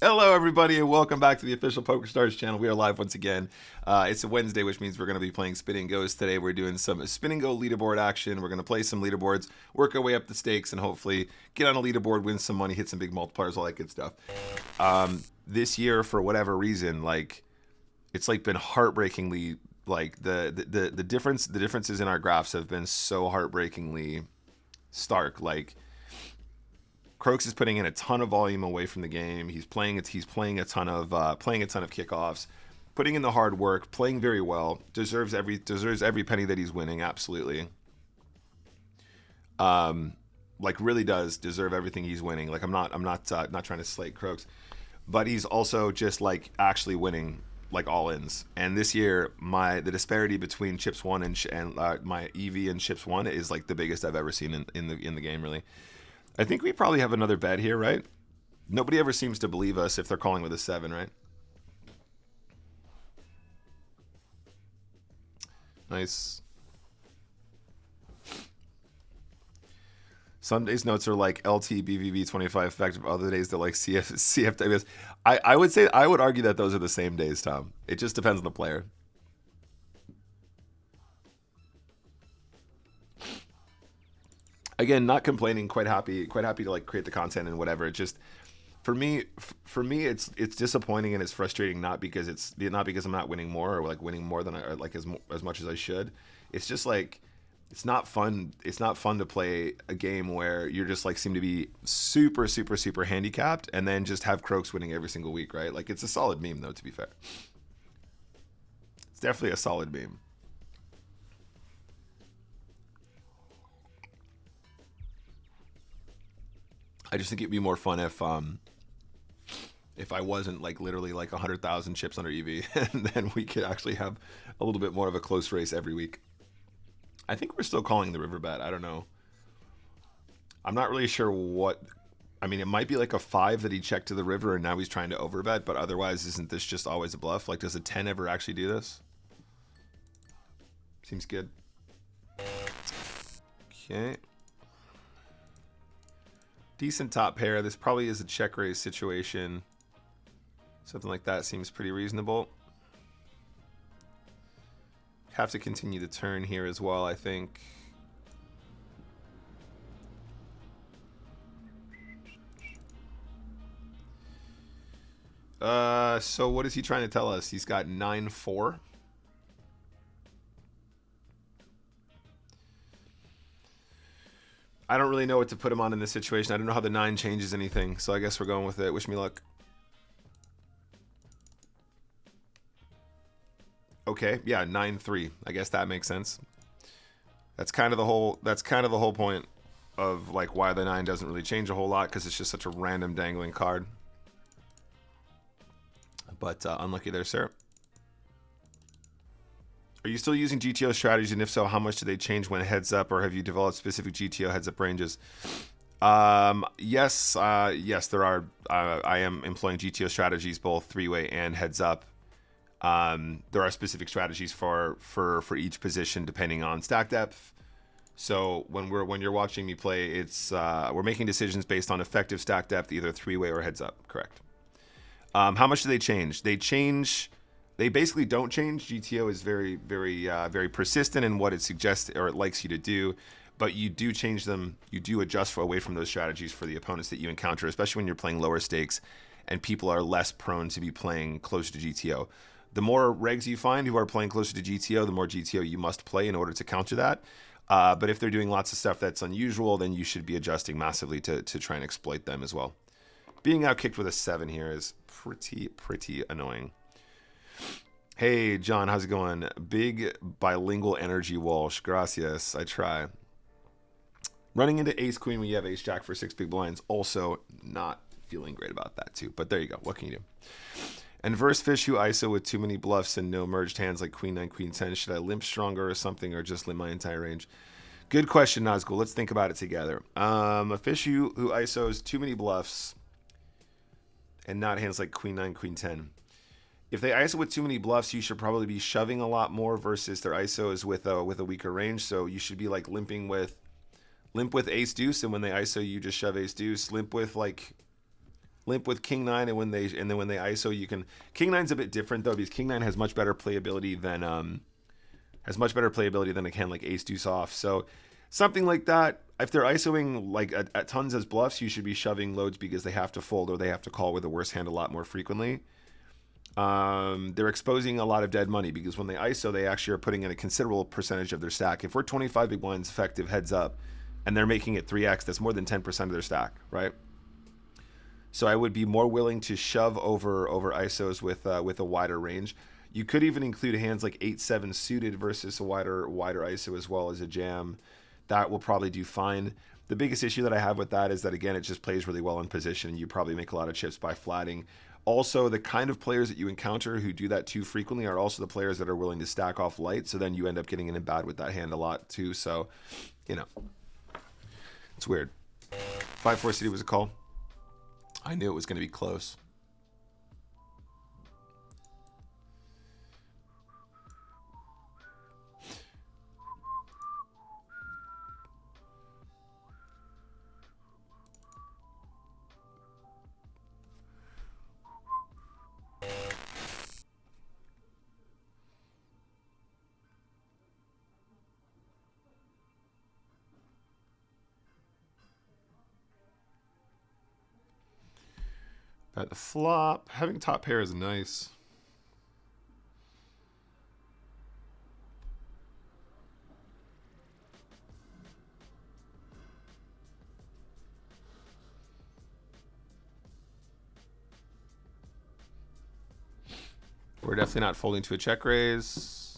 Hello, everybody, and welcome back to the official PokerStars channel. We are live once again. It's a Wednesday, which means we're going to be playing Spin Goes today. We're doing some Spin Go leaderboard action. We're going to play some leaderboards, work our way up the stakes, and hopefully get on a leaderboard, win some money, hit some big multipliers, all that good stuff. This year, for whatever reason, it's been heartbreakingly the differences in our graphs have been so heartbreakingly stark. Croaks is putting in a ton of volume away from the game. He's playing a ton of kickoffs, putting in the hard work, playing very well. Deserves every penny that he's winning. Absolutely. Really does deserve everything he's winning. I'm not trying to slate Croaks, but he's also just actually winning all-ins. And this year, the disparity between chips won and my EV and chips won is the biggest I've ever seen in the game, really. I think we probably have another bet here, right? Nobody ever seems to believe us if they're calling with a 7, right? Nice. Some days notes are LT, BVB, 25 effective. Other days they're CFWS. I would argue that those are the same days, Tom. It just depends on the player. Again, not complaining, quite happy to create the content and whatever. It just for me it's disappointing and it's frustrating, not because I'm not winning more or winning more than I as much as I should. It's just it's not fun. It's not fun to play a game where you're just seem to be super handicapped and then just have Croaks winning every single week, right? It's a solid meme though, to be fair. It's definitely a solid meme. I just think it'd be more fun if I wasn't literally 100,000 chips under EV, and then we could actually have a little bit more of a close race every week. I think we're still calling the river bet. I don't know. I'm not really sure what. I mean, it might be a 5 that he checked to the river and now he's trying to overbet, but otherwise, isn't this just always a bluff? Does a 10 ever actually do this? Seems good. Okay. Decent top pair. This probably is a check raise situation. Something like that seems pretty reasonable. Have to continue the turn here as well, I think. So what is he trying to tell us? He's got 9-4. I don't really know what to put him on in this situation. I don't know how the 9 changes anything, so I guess we're going with it. Wish me luck. Okay, yeah, 9-3. I guess that makes sense. That's kind of the whole point of why the 9 doesn't really change a whole lot, because it's just such a random dangling card. But unlucky there, sir. Are you still using GTO strategies, and if so, how much do they change when heads up, or have you developed specific GTO heads up ranges? Yes, there are. I am employing GTO strategies, both 3-way and heads up. There are specific strategies for each position depending on stack depth. So when you're watching me play, it's we're making decisions based on effective stack depth, either 3-way or heads up. Correct. How much do they change? They basically don't change. GTO is very persistent in what it suggests or it likes you to do, but you do change them. You do adjust away from those strategies for the opponents that you encounter, especially when you're playing lower stakes and people are less prone to be playing closer to GTO. The more regs you find who are playing closer to GTO, the more GTO you must play in order to counter that. But if they're doing lots of stuff that's unusual, then you should be adjusting massively to try and exploit them as well. Being outkicked with a 7 here is pretty annoying. Hey, John, how's it going? Big bilingual energy, Walsh. Gracias. I try. Running into ace-queen when you have ace-jack for 6 big blinds. Also not feeling great about that, too. But there you go. What can you do? And verse fish who ISO with too many bluffs and no merged hands like queen 9, queen 10. Should I limp stronger or something, or just limp my entire range? Good question, Nazgul. Let's think about it together. A fish who ISOs too many bluffs and not hands like queen 9, queen 10. If they ISO with too many bluffs, you should probably be shoving a lot more versus their ISO is with a weaker range. So you should be limping with ace deuce, and when they ISO you just shove ace deuce. Limp with limp with king nine, and then when they ISO, you can. King nine's a bit different though, because king nine has much better playability than a hand like ace deuce off. So something like that, if they're ISOing like at tons as bluffs, you should be shoving loads because they have to fold or they have to call with a worse hand a lot more frequently. They're exposing a lot of dead money because when they ISO, they actually are putting in a considerable percentage of their stack. If we're 25 big blinds effective heads up and they're making it 3x, that's more than 10% of their stack, right? So I would be more willing to shove over ISOs with a wider range. You could even include hands like 8-7 suited versus a wider ISO as well as a jam. That will probably do fine. The biggest issue that I have with that is that, again, it just plays really well in position, and you probably make a lot of chips by flatting. Also, the kind of players that you encounter who do that too frequently are also the players that are willing to stack off light, so then you end up getting in bad with that hand a lot too. So, you know, it's weird. 5-4 city was a call. I knew it was going to be close. Bet the flop. Having top pair is nice. We're definitely not folding to a check raise.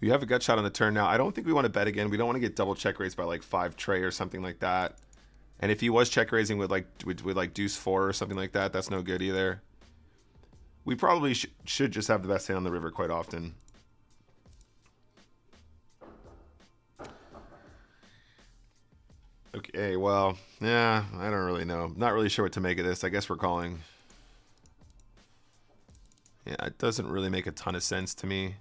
We have a gut shot on the turn now. I don't think we want to bet again. We don't want to get double check raised by like 5 tray or something like that. And if he was check raising with like deuce 4 or something like that, that's no good either. We probably should just have the best hand on the river quite often. Okay, well, yeah, I don't really know. Not really sure what to make of this. I guess we're calling. Yeah, it doesn't really make a ton of sense to me.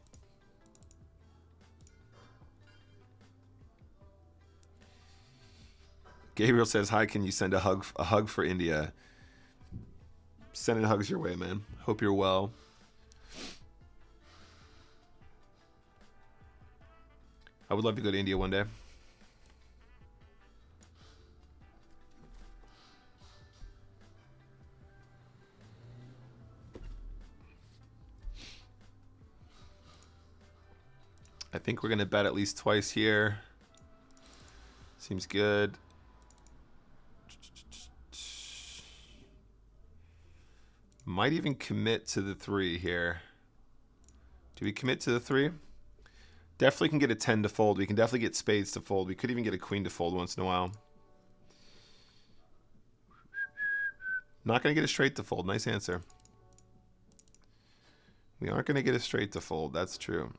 Gabriel says, hi, can you send a hug for India? Sending hugs your way, man. Hope you're well. I would love to go to India one day. I think we're going to bet at least twice here. Seems good. Might even commit to the 3 here. Do we commit to the 3? Definitely can get a 10 to fold. We can definitely get spades to fold. We could even get a queen to fold once in a while. Not going to get a straight to fold. Nice answer. We aren't going to get a straight to fold. That's true.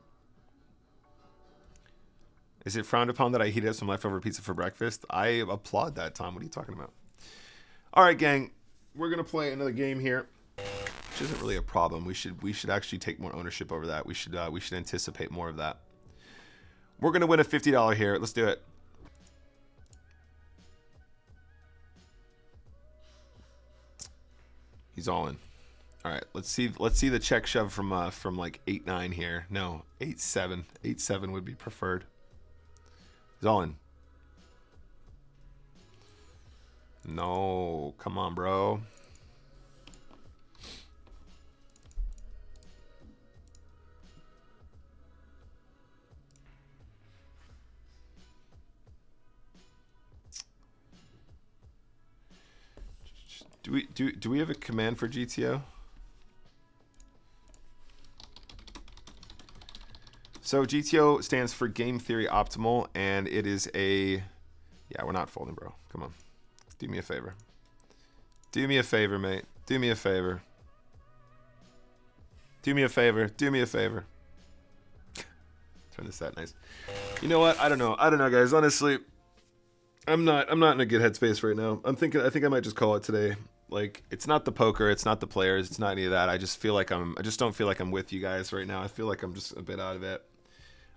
Is it frowned upon that I heated up some leftover pizza for breakfast? I applaud that, Tom. What are you talking about? All right, gang. We're going to play another game here. Which isn't really a problem. We should actually take more ownership over that. We should anticipate more of that. We're gonna win a $50 here. Let's do it. He's all in. All right, let's see the check shove from like 8-9 here. No, 8-7. 8-7 would be preferred. He's all in. No, come on, bro. Do we have a command for GTO? So GTO stands for Game Theory Optimal, and it is a... Yeah, we're not folding, bro. Come on. Do me a favor. Do me a favor, mate. Do me a favor. Do me a favor. Do me a favor. Turn this that nice. You know what? I don't know. I don't know, guys. Honestly, I'm not in a good headspace right now. I think I might just call it today. Like, it's not the poker, it's not the players, it's not any of that. I just don't feel like I'm with you guys right now. I feel like I'm just a bit out of it.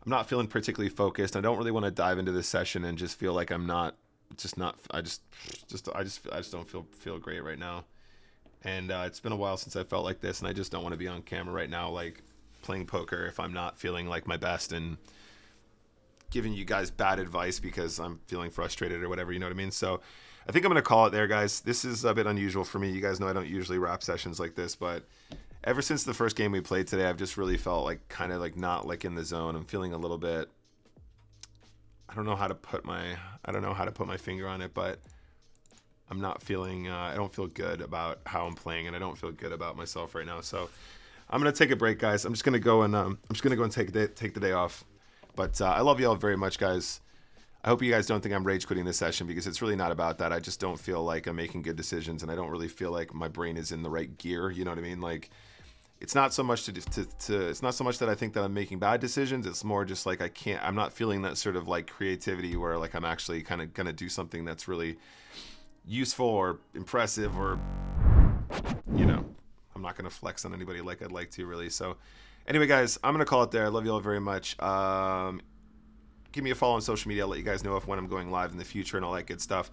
I'm not feeling particularly focused. I don't really want to dive into this session and just feel like I'm not just not. I just don't feel great right now. And it's been a while since I felt like this, and I just don't want to be on camera right now, like playing poker, if I'm not feeling like my best and giving you guys bad advice because I'm feeling frustrated or whatever, you know what I mean? So I think I'm going to call it there, guys. This is a bit unusual for me. You guys know I don't usually wrap sessions like this, but ever since the first game we played today, I've just really felt like kind of like not like in the zone. I'm feeling a little bit, I don't know how to put my finger on it, but I'm not feeling, I don't feel good about how I'm playing, and I don't feel good about myself right now. So I'm going to take a break, guys. I'm just going to go and take the day off. But I love you all very much, guys. I hope you guys don't think I'm rage quitting this session, because it's really not about that. I just don't feel like I'm making good decisions, and I don't really feel like my brain is in the right gear. You know what I mean? Like, it's not so much it's not so much that I think that I'm making bad decisions. It's more just like I'm not feeling that sort of like creativity where like I'm actually kind of gonna do something that's really useful or impressive, or, you know, I'm not gonna flex on anybody like I'd like to, really. So anyway, guys, I'm gonna call it there. I love you all very much. Give me a follow on social media. I'll let you guys know when I'm going live in the future and all that good stuff.